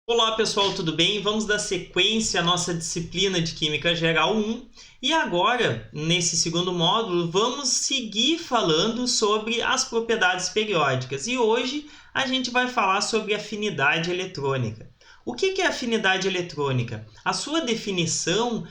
Olá pessoal, tudo bem? Vamos dar sequência à nossa disciplina de Química Geral 1 e agora, nesse segundo módulo, vamos seguir falando sobre as propriedades periódicas e hoje a gente vai falar sobre afinidade eletrônica. O que é afinidade eletrônica? A sua definição,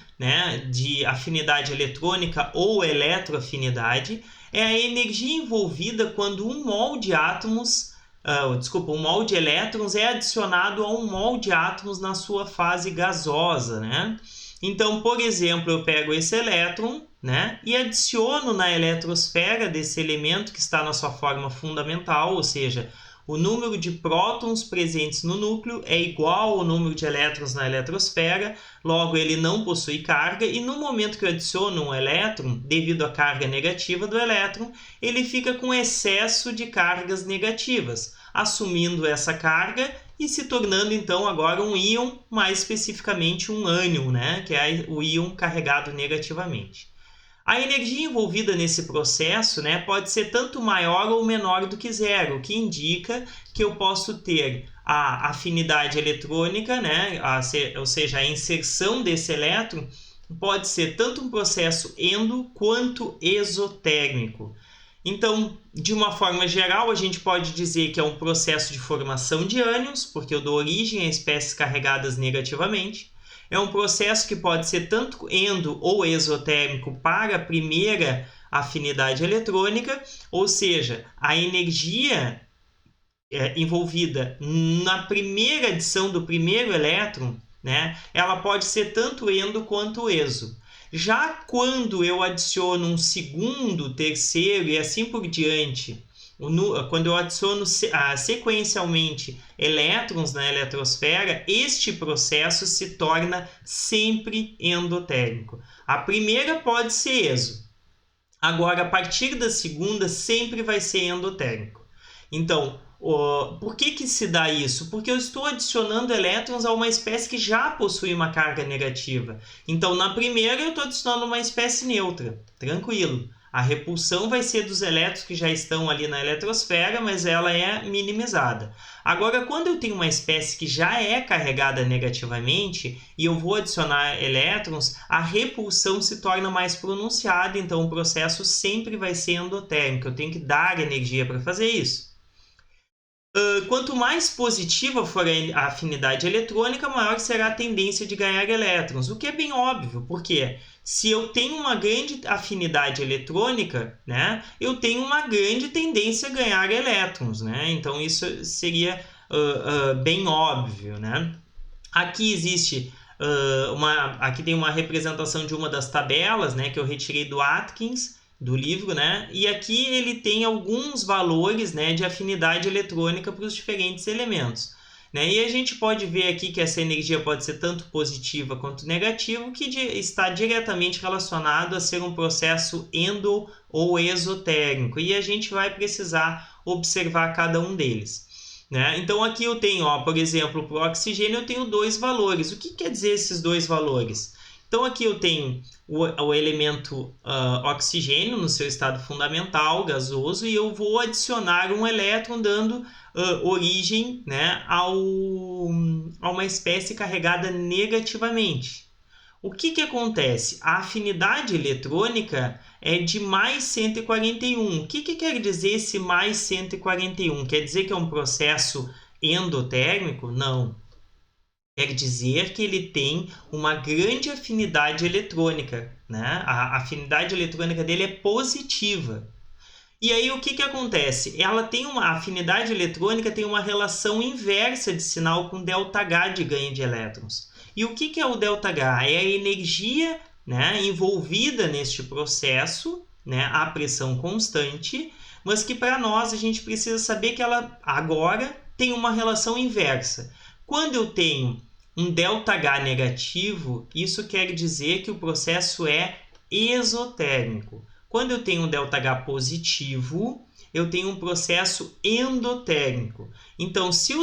de afinidade eletrônica ou eletroafinidade é a energia envolvida quando um mol de átomos um mol de elétrons é adicionado a um mol de átomos na sua fase gasosa, né? Então, por exemplo, eu pego esse elétron, né, e adiciono na eletrosfera desse elemento que está na sua forma fundamental, ou seja, o número de prótons presentes no núcleo é igual ao número de elétrons na eletrosfera, logo ele não possui carga, e no momento que eu adiciono um elétron, devido à carga negativa do elétron, ele fica com excesso de cargas negativas, assumindo essa carga e se tornando então agora um íon, mais especificamente um ânion, né, que é o íon carregado negativamente. A energia envolvida nesse processo, né, pode ser tanto maior ou menor do que zero, o que indica que eu posso ter a afinidade eletrônica, né, ou seja, a inserção desse elétron, pode ser tanto um processo endo quanto exotérmico. Então, de uma forma geral, a gente pode dizer que é um processo de formação de ânions, porque eu dou origem a espécies carregadas negativamente. É um processo que pode ser tanto endo ou exotérmico para a primeira afinidade eletrônica, ou seja, a energia envolvida na primeira adição do primeiro elétron, né, ela pode ser tanto endo quanto exo. Já quando eu adiciono um segundo, terceiro e assim por diante, quando eu adiciono sequencialmente elétrons na eletrosfera, este processo se torna sempre endotérmico. A primeira pode ser exo. Agora, a partir da segunda, sempre vai ser endotérmico. Então, por que se dá isso? Porque eu estou adicionando elétrons a uma espécie que já possui uma carga negativa. Então, na primeira, eu estou adicionando uma espécie neutra. Tranquilo. A repulsão vai ser dos elétrons que já estão ali na eletrosfera, mas ela é minimizada. Agora, quando eu tenho uma espécie que já é carregada negativamente e eu vou adicionar elétrons, a repulsão se torna mais pronunciada, então o processo sempre vai ser endotérmico. Eu tenho que dar energia para fazer isso. Quanto mais positiva for a afinidade eletrônica, maior será a tendência de ganhar elétrons, o que é bem óbvio, porque se eu tenho uma grande afinidade eletrônica, né, eu tenho uma grande tendência a ganhar elétrons, né? Então isso seria bem óbvio, né? Aqui existe aqui tem uma representação de uma das tabelas, né, que eu retirei do Atkins, do livro, né? E aqui ele tem alguns valores, né, de afinidade eletrônica para os diferentes elementos. Né? E a gente pode ver aqui que essa energia pode ser tanto positiva quanto negativa, que está diretamente relacionado a ser um processo endo ou exotérmico. E a gente vai precisar observar cada um deles. Né? Então aqui eu tenho, por exemplo, para o oxigênio eu tenho dois valores. O que quer dizer esses dois valores? Então aqui eu tenho o elemento oxigênio no seu estado fundamental, gasoso, e eu vou adicionar um elétron dando origem, né, a uma espécie carregada negativamente. O que acontece? A afinidade eletrônica é de mais 141. O que quer dizer esse mais 141? Quer dizer que é um processo endotérmico? Não. Quer dizer que ele tem uma grande afinidade eletrônica, né? A afinidade eletrônica dele é positiva. E aí o que acontece? Ela tem a afinidade eletrônica tem uma relação inversa de sinal com ΔH de ganho de elétrons. E o que é o ΔH? É a energia, né, envolvida neste processo, né, a pressão constante, mas que para nós a gente precisa saber que ela agora tem uma relação inversa. Quando eu tenho um ΔH negativo, isso quer dizer que o processo é exotérmico. Quando eu tenho um ΔH positivo, eu tenho um processo endotérmico. Então, se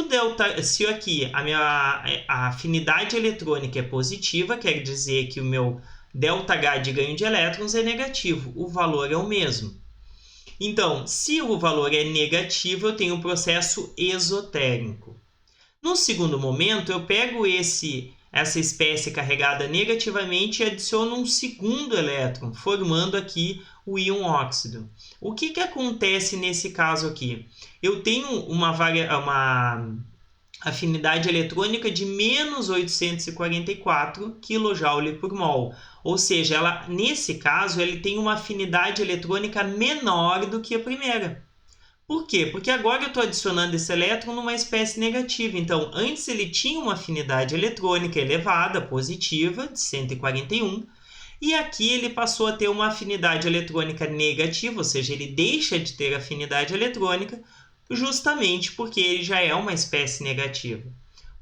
aqui a afinidade eletrônica é positiva, quer dizer que o meu ΔH de ganho de elétrons é negativo. O valor é o mesmo. Então, se o valor é negativo, eu tenho um processo exotérmico. No segundo momento, eu pego essa espécie carregada negativamente e adiciono um segundo elétron, formando aqui o íon óxido. O que acontece nesse caso aqui? Eu tenho uma afinidade eletrônica de menos 844 kJ por mol. Ou seja, nesse caso, ele tem uma afinidade eletrônica menor do que a primeira. Por quê? Porque agora eu estou adicionando esse elétron numa espécie negativa. Então, antes ele tinha uma afinidade eletrônica elevada, positiva, de 141, e aqui ele passou a ter uma afinidade eletrônica negativa, ou seja, ele deixa de ter afinidade eletrônica, justamente porque ele já é uma espécie negativa.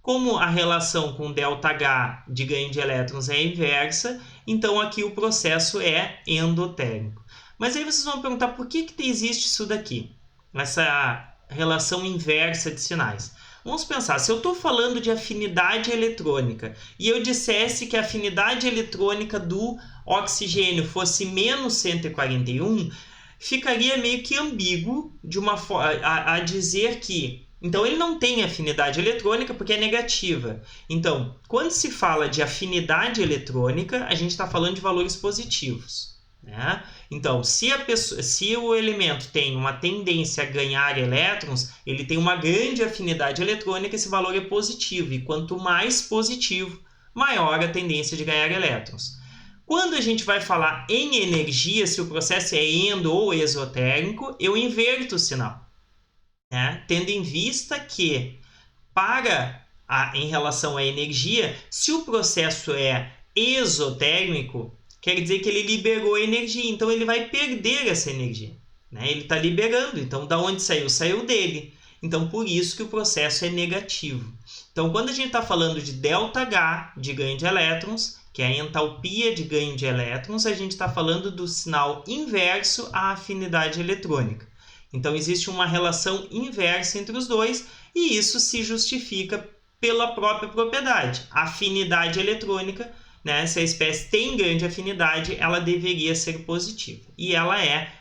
Como a relação com ΔH de ganho de elétrons é inversa, então aqui o processo é endotérmico. Mas aí vocês vão perguntar por que existe isso daqui? Essa relação inversa de sinais. Vamos pensar, se eu estou falando de afinidade eletrônica e eu dissesse que a afinidade eletrônica do oxigênio fosse menos 141, ficaria meio que ambíguo a dizer que... Então, ele não tem afinidade eletrônica porque é negativa. Então, quando se fala de afinidade eletrônica, a gente está falando de valores positivos. Né? Então, se o elemento tem uma tendência a ganhar elétrons, ele tem uma grande afinidade eletrônica, esse valor é positivo. E quanto mais positivo, maior a tendência de ganhar elétrons. Quando a gente vai falar em energia, se o processo é endo ou exotérmico, eu inverto o sinal. Né? Tendo em vista que, em relação à energia, se o processo é exotérmico, quer dizer que ele liberou energia, então ele vai perder essa energia. Né? Ele está liberando, então da onde saiu? Saiu dele. Então por isso que o processo é negativo. Então quando a gente está falando de ΔH, de ganho de elétrons, que é a entalpia de ganho de elétrons, a gente está falando do sinal inverso à afinidade eletrônica. Então existe uma relação inversa entre os dois e isso se justifica pela própria propriedade. A afinidade eletrônica, né, se a espécie tem grande afinidade, ela deveria ser positiva. E ela é,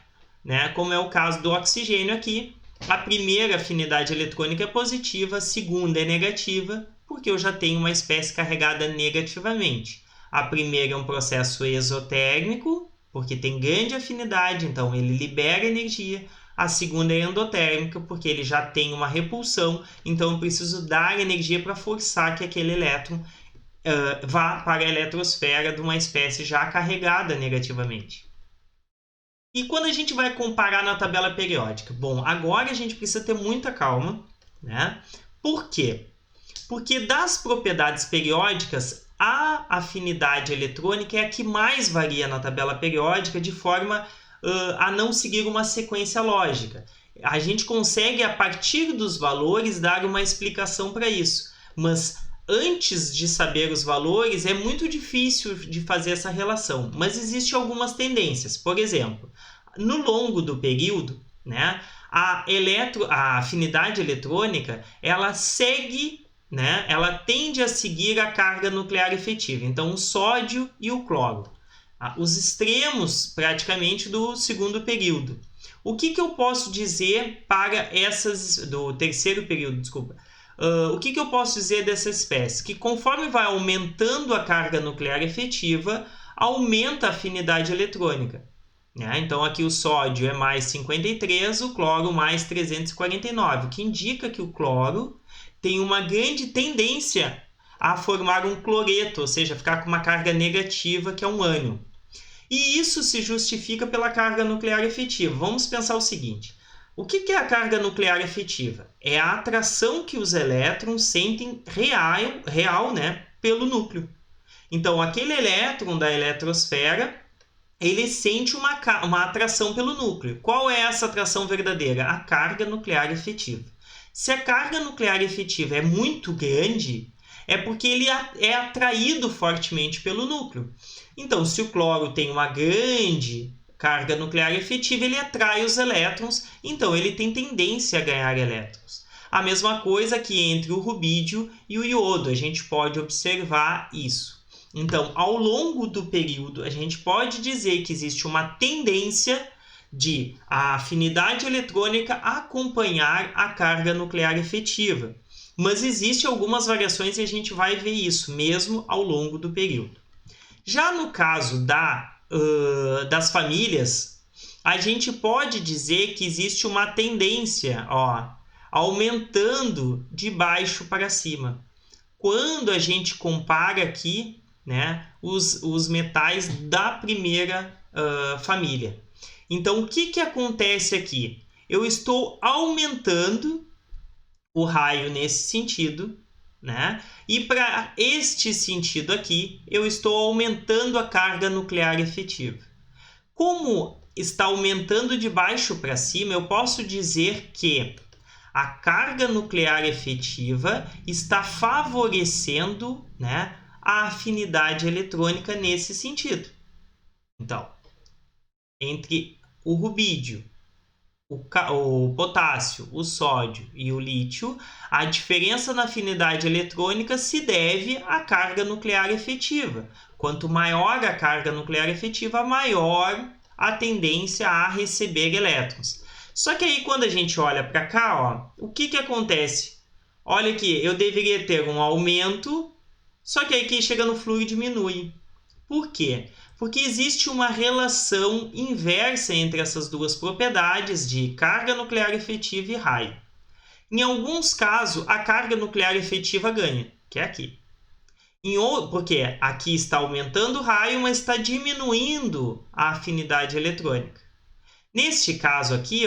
né, como é o caso do oxigênio aqui. A primeira afinidade eletrônica é positiva, a segunda é negativa, porque eu já tenho uma espécie carregada negativamente. A primeira é um processo exotérmico, porque tem grande afinidade, então ele libera energia. A segunda é endotérmica, porque ele já tem uma repulsão, então eu preciso dar energia para forçar que aquele elétron vá para a eletrosfera de uma espécie já carregada negativamente. E quando a gente vai comparar na tabela periódica? Bom, agora a gente precisa ter muita calma, né? Por quê? Porque das propriedades periódicas, a afinidade eletrônica é a que mais varia na tabela periódica, de forma a não seguir uma sequência lógica. A gente consegue, a partir dos valores, dar uma explicação para isso, mas antes de saber os valores é muito difícil de fazer essa relação, mas existem algumas tendências. Por exemplo, no longo do período, né, a afinidade eletrônica ela segue, né, ela tende a seguir a carga nuclear efetiva, então o sódio e o cloro. Os extremos, praticamente, do segundo período. O que eu posso dizer para do terceiro período, desculpa. O que eu posso dizer dessa espécie? Que conforme vai aumentando a carga nuclear efetiva, aumenta a afinidade eletrônica. Né? Então, aqui o sódio é mais 53, o cloro mais 349, o que indica que o cloro tem uma grande tendência a formar um cloreto, ou seja, ficar com uma carga negativa, que é um ânion. E isso se justifica pela carga nuclear efetiva. Vamos pensar o seguinte: o que é a carga nuclear efetiva? É a atração que os elétrons sentem real, né, pelo núcleo. Então, aquele elétron da eletrosfera, ele sente uma atração pelo núcleo. Qual é essa atração verdadeira? A carga nuclear efetiva. Se a carga nuclear efetiva é muito grande, é porque ele é atraído fortemente pelo núcleo. Então, se o cloro tem uma grande carga nuclear efetiva, ele atrai os elétrons, então ele tem tendência a ganhar elétrons. A mesma coisa que entre o rubídio e o iodo, a gente pode observar isso. Então, ao longo do período, a gente pode dizer que existe uma tendência de a afinidade eletrônica acompanhar a carga nuclear efetiva. Mas existem algumas variações e a gente vai ver isso mesmo ao longo do período. Já no caso das famílias, a gente pode dizer que existe uma tendência, aumentando de baixo para cima. Quando a gente compara aqui, né, os metais da primeira família. Então, o que acontece aqui? Eu estou aumentando o raio nesse sentido, né? E para este sentido aqui, eu estou aumentando a carga nuclear efetiva. Como está aumentando de baixo para cima, eu posso dizer que a carga nuclear efetiva está favorecendo, né, a afinidade eletrônica nesse sentido. Então, entre o rubídio, o potássio, o sódio e o lítio, a diferença na afinidade eletrônica se deve à carga nuclear efetiva. Quanto maior a carga nuclear efetiva, maior a tendência a receber elétrons. Só que aí quando a gente olha para cá, o que acontece? Olha aqui, eu deveria ter um aumento, só que aí que chega no fluxo diminui. Por quê? Porque existe uma relação inversa entre essas duas propriedades de carga nuclear efetiva e raio. Em alguns casos, a carga nuclear efetiva ganha, que é aqui. Porque aqui está aumentando o raio, mas está diminuindo a afinidade eletrônica. Neste caso aqui,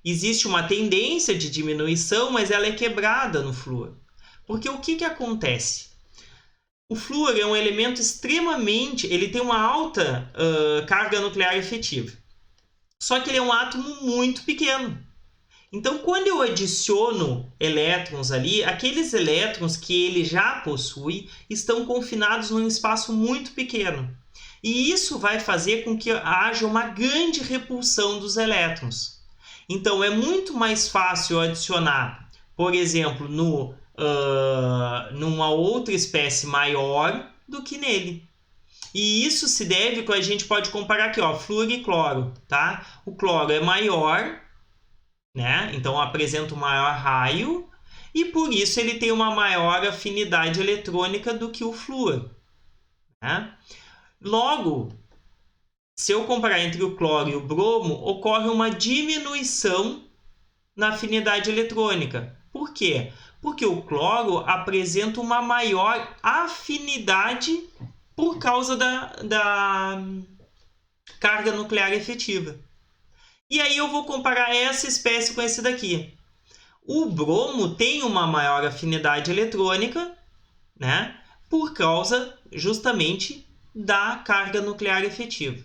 existe uma tendência de diminuição, mas ela é quebrada no flúor. Porque o que acontece? O flúor é um elemento ele tem uma alta carga nuclear efetiva. Só que ele é um átomo muito pequeno. Então, quando eu adiciono elétrons ali, aqueles elétrons que ele já possui estão confinados num espaço muito pequeno. E isso vai fazer com que haja uma grande repulsão dos elétrons. Então, é muito mais fácil adicionar, por exemplo, numa outra espécie maior do que nele. E isso se deve que a gente pode comparar aqui, flúor e cloro, tá? O cloro é maior, né? Então apresenta um maior raio e por isso ele tem uma maior afinidade eletrônica do que o flúor, né? Logo, se eu comparar entre o cloro e o bromo, ocorre uma diminuição na afinidade eletrônica. Por quê? Porque o cloro apresenta uma maior afinidade por causa da carga nuclear efetiva. E aí eu vou comparar essa espécie com esse daqui. O bromo tem uma maior afinidade eletrônica, né? Por causa justamente da carga nuclear efetiva.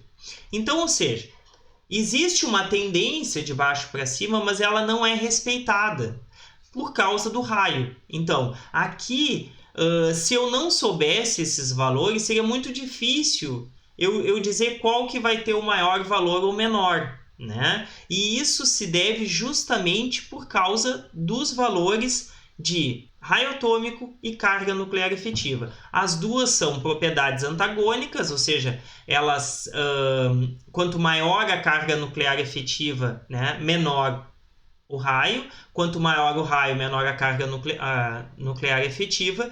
Então, ou seja, existe uma tendência de baixo para cima, mas ela não é respeitada por causa do raio. Então, aqui, se eu não soubesse esses valores, seria muito difícil eu dizer qual que vai ter o maior valor ou menor, né? E isso se deve justamente por causa dos valores de raio atômico e carga nuclear efetiva. As duas são propriedades antagônicas, ou seja, elas, quanto maior a carga nuclear efetiva, né, menor o raio, quanto maior o raio, menor a carga nuclear efetiva,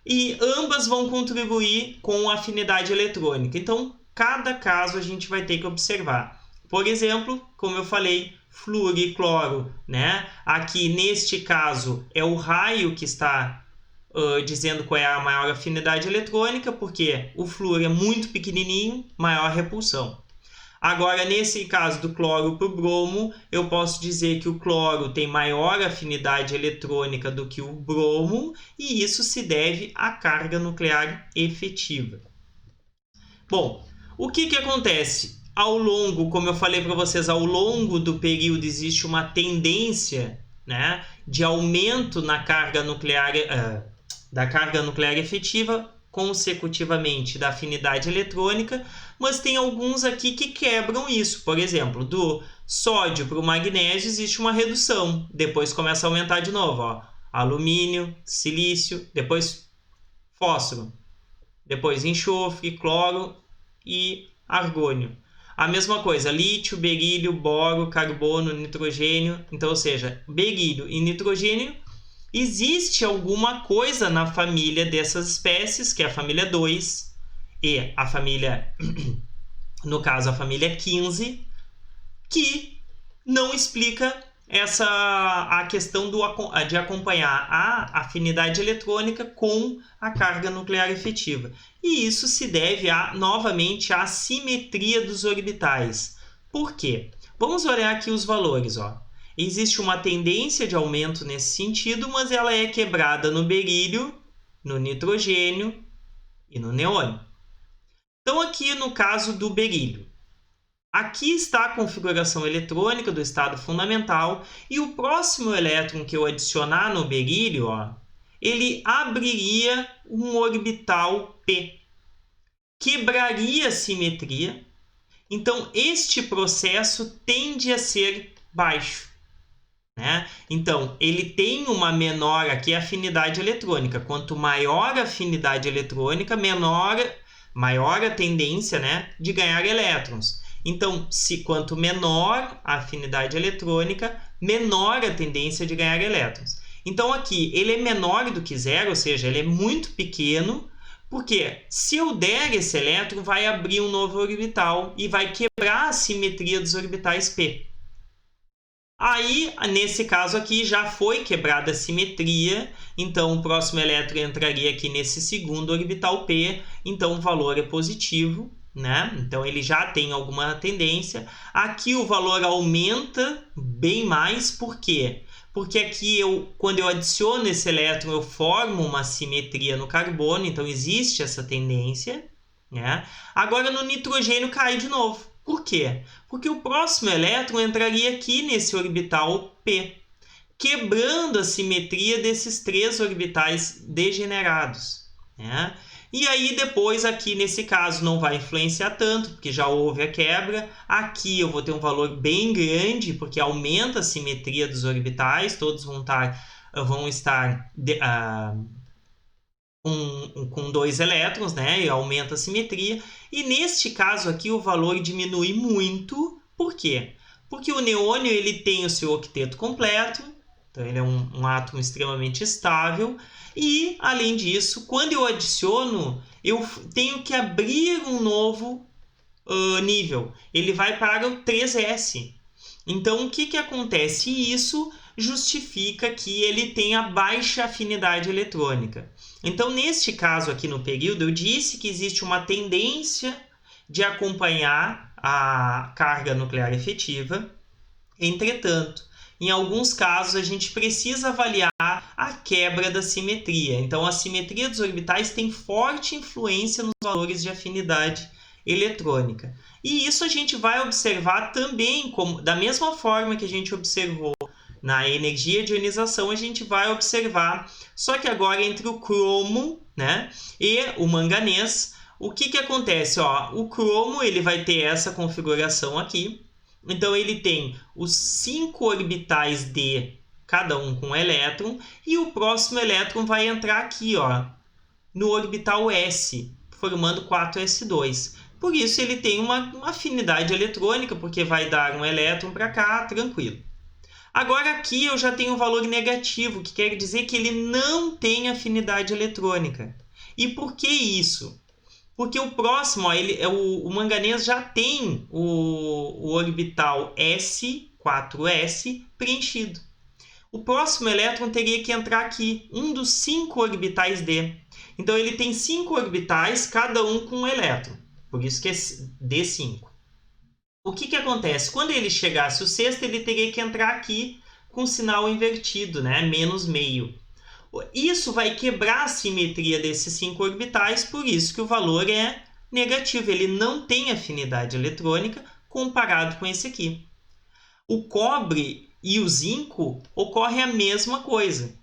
e ambas vão contribuir com a afinidade eletrônica. Então, cada caso a gente vai ter que observar. Por exemplo, como eu falei, flúor e cloro, né? Aqui, neste caso, é o raio que está dizendo qual é a maior afinidade eletrônica, porque o flúor é muito pequenininho, maior repulsão. Agora, nesse caso do cloro para o bromo, eu posso dizer que o cloro tem maior afinidade eletrônica do que o bromo, e isso se deve à carga nuclear efetiva. Bom, o que acontece? Como eu falei para vocês, ao longo do período existe uma tendência, né, de aumento na carga nuclear, da carga nuclear efetiva, consecutivamente da afinidade eletrônica, mas tem alguns aqui que quebram isso. Por exemplo, do sódio para o magnésio existe uma redução, depois começa a aumentar de novo. Alumínio, silício, depois fósforo, depois enxofre, cloro e argônio. A mesma coisa, lítio, berílio, boro, carbono, nitrogênio. Então, ou seja, berílio e nitrogênio existe alguma coisa na família dessas espécies, que é a família 2 e a família, no caso a família 15, que não explica a questão de acompanhar a afinidade eletrônica com a carga nuclear efetiva. E isso se deve novamente à simetria dos orbitais. Por quê? Vamos olhar aqui os valores. Existe uma tendência de aumento nesse sentido, mas ela é quebrada no berílio, no nitrogênio e no neônio. Então, aqui no caso do berílio, aqui está a configuração eletrônica do estado fundamental e o próximo elétron que eu adicionar no berílio, ele abriria um orbital P, quebraria a simetria. Então, este processo tende a ser baixo, né? Então, ele tem uma menor aqui afinidade eletrônica. Quanto maior a afinidade eletrônica, maior a tendência, né, de ganhar elétrons. Então, quanto menor a afinidade eletrônica, menor a tendência de ganhar elétrons. Então, aqui, ele é menor do que zero, ou seja, ele é muito pequeno, porque se eu der esse elétron, vai abrir um novo orbital e vai quebrar a simetria dos orbitais P. Aí, nesse caso aqui, já foi quebrada a simetria, então o próximo elétron entraria aqui nesse segundo orbital P, então o valor é positivo, né? Então ele já tem alguma tendência. Aqui o valor aumenta bem mais, por quê? Porque aqui, quando eu adiciono esse elétron, eu formo uma simetria no carbono, então existe essa tendência, né? Agora no nitrogênio cai de novo. Por quê? Porque o próximo elétron entraria aqui nesse orbital P, quebrando a simetria desses 3 orbitais degenerados, né? E aí depois aqui nesse caso não vai influenciar tanto, porque já houve a quebra. Aqui eu vou ter um valor bem grande, porque aumenta a simetria dos orbitais, todos vão estar com 2 elétrons, né? E aumenta a simetria. E neste caso aqui o valor diminui muito. Por quê? Porque o neônio ele tem o seu octeto completo, então ele é um átomo extremamente estável. E, além disso, quando eu adiciono, eu tenho que abrir um novo nível. Ele vai para o 3s. Então, o que acontece? Isso justifica que ele tenha baixa afinidade eletrônica. Então, neste caso aqui no período, eu disse que existe uma tendência de acompanhar a carga nuclear efetiva. Entretanto, em alguns casos, a gente precisa avaliar a quebra da simetria. Então, a simetria dos orbitais tem forte influência nos valores de afinidade eletrônica. E isso a gente vai observar também, da mesma forma que a gente observou na energia de ionização, a gente vai observar, só que agora entre o cromo, né, e o manganês. O que acontece? O cromo ele vai ter essa configuração aqui. Então, ele tem os 5 orbitais D, cada um com um elétron, e o próximo elétron vai entrar aqui, no orbital S, formando 4s2. Por isso, ele tem uma afinidade eletrônica, porque vai dar um elétron para cá, tranquilo. Agora, aqui eu já tenho um valor negativo, que quer dizer que ele não tem afinidade eletrônica. E por que isso? Porque o próximo, o manganês já tem o orbital S, 4s, preenchido. O próximo elétron teria que entrar aqui, um dos 5 orbitais D. Então, ele tem 5 orbitais, cada um com um elétron. Por isso que é D5. O que acontece? Quando ele chegasse o sexto, ele teria que entrar aqui com sinal invertido, né? Menos meio. Isso vai quebrar a simetria desses 5 orbitais, por isso que o valor é negativo. Ele não tem afinidade eletrônica comparado com esse aqui. O cobre e o zinco ocorre a mesma coisa.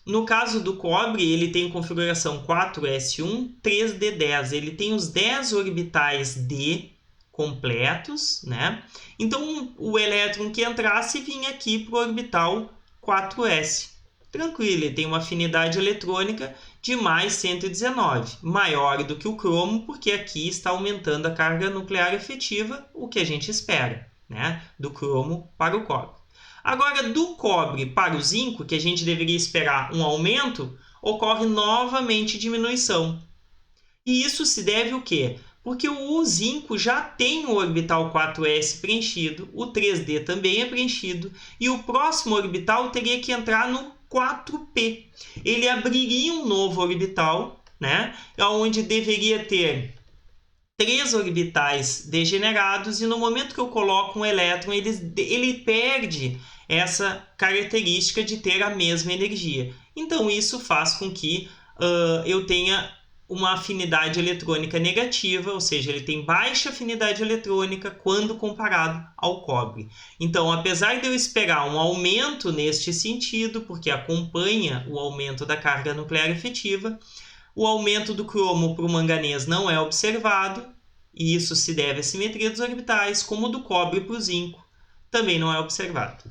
No caso do cobre, ele tem configuração 4s1, 3d10. Ele tem os 10 orbitais D completos, né? Então, o elétron que entrasse vinha aqui para o orbital 4s. Tranquilo, ele tem uma afinidade eletrônica de mais 119, maior do que o cromo, porque aqui está aumentando a carga nuclear efetiva, o que a gente espera, né? Do cromo para o cobre. Agora, do cobre para o zinco, que a gente deveria esperar um aumento, ocorre novamente diminuição. E isso se deve ao quê? Porque o zinco já tem o orbital 4s preenchido, o 3d também é preenchido, e o próximo orbital teria que entrar no 4p. Ele abriria um novo orbital, né, onde deveria ter 3 orbitais degenerados, e no momento que eu coloco um elétron, ele perde essa característica de ter a mesma energia. Então, isso faz com que eu tenha uma afinidade eletrônica negativa, ou seja, ele tem baixa afinidade eletrônica quando comparado ao cobre. Então, apesar de eu esperar um aumento neste sentido, porque acompanha o aumento da carga nuclear efetiva, o aumento do cromo para o manganês não é observado, e isso se deve à simetria dos orbitais, como o do cobre para o zinco também não é observado.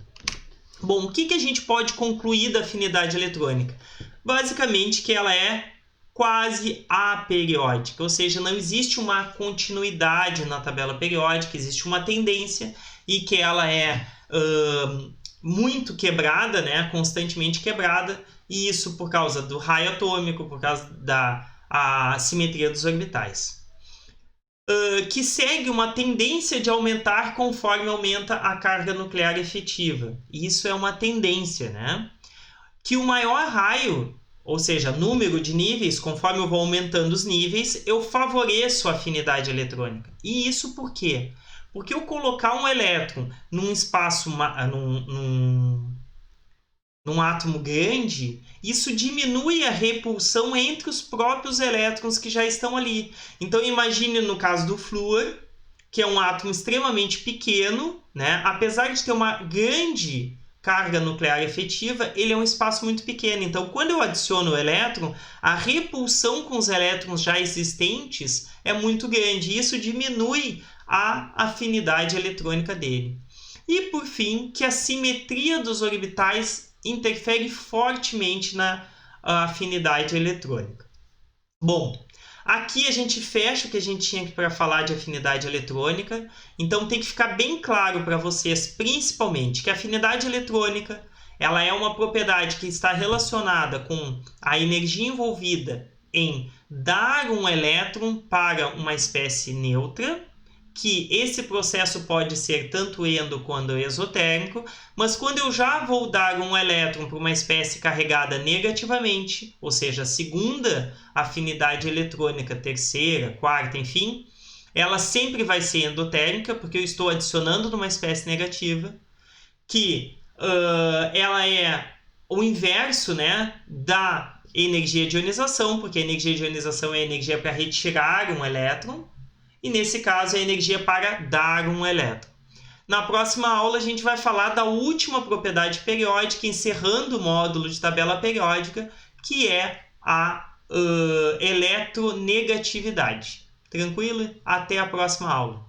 Bom, o que a gente pode concluir da afinidade eletrônica? Basicamente que ela é quase aperiódica, ou seja, não existe uma continuidade na tabela periódica, existe uma tendência, e que ela é muito quebrada, né, constantemente quebrada, e isso por causa do raio atômico, por causa da simetria dos orbitais. Que segue uma tendência de aumentar conforme aumenta a carga nuclear efetiva. Isso é uma tendência, né? Que o maior raio, ou seja, número de níveis, conforme eu vou aumentando os níveis, eu favoreço a afinidade eletrônica. E isso por quê? Porque eu colocar um elétron num espaço, num átomo grande, isso diminui a repulsão entre os próprios elétrons que já estão ali. Então, imagine no caso do flúor, que é um átomo extremamente pequeno, né? Apesar de ter uma grande carga nuclear efetiva, ele é um espaço muito pequeno. Então, quando eu adiciono o elétron, a repulsão com os elétrons já existentes é muito grande. E isso diminui a afinidade eletrônica dele. E, por fim, que a simetria dos orbitais interfere fortemente na afinidade eletrônica. Bom, aqui a gente fecha o que a gente tinha para falar de afinidade eletrônica. Então tem que ficar bem claro para vocês, principalmente, que a afinidade eletrônica ela é uma propriedade que está relacionada com a energia envolvida em dar um elétron para uma espécie neutra, que esse processo pode ser tanto endo quanto exotérmico, mas quando eu já vou dar um elétron para uma espécie carregada negativamente, ou seja, a segunda afinidade eletrônica, terceira, quarta, enfim, ela sempre vai ser endotérmica, porque eu estou adicionando numa espécie negativa, que ela é o inverso, né, da energia de ionização, porque a energia de ionização é a energia para retirar um elétron, e nesse caso é a energia para dar um elétron. Na próxima aula a gente vai falar da última propriedade periódica, encerrando o módulo de tabela periódica, que é a eletronegatividade. Tranquilo? Até a próxima aula.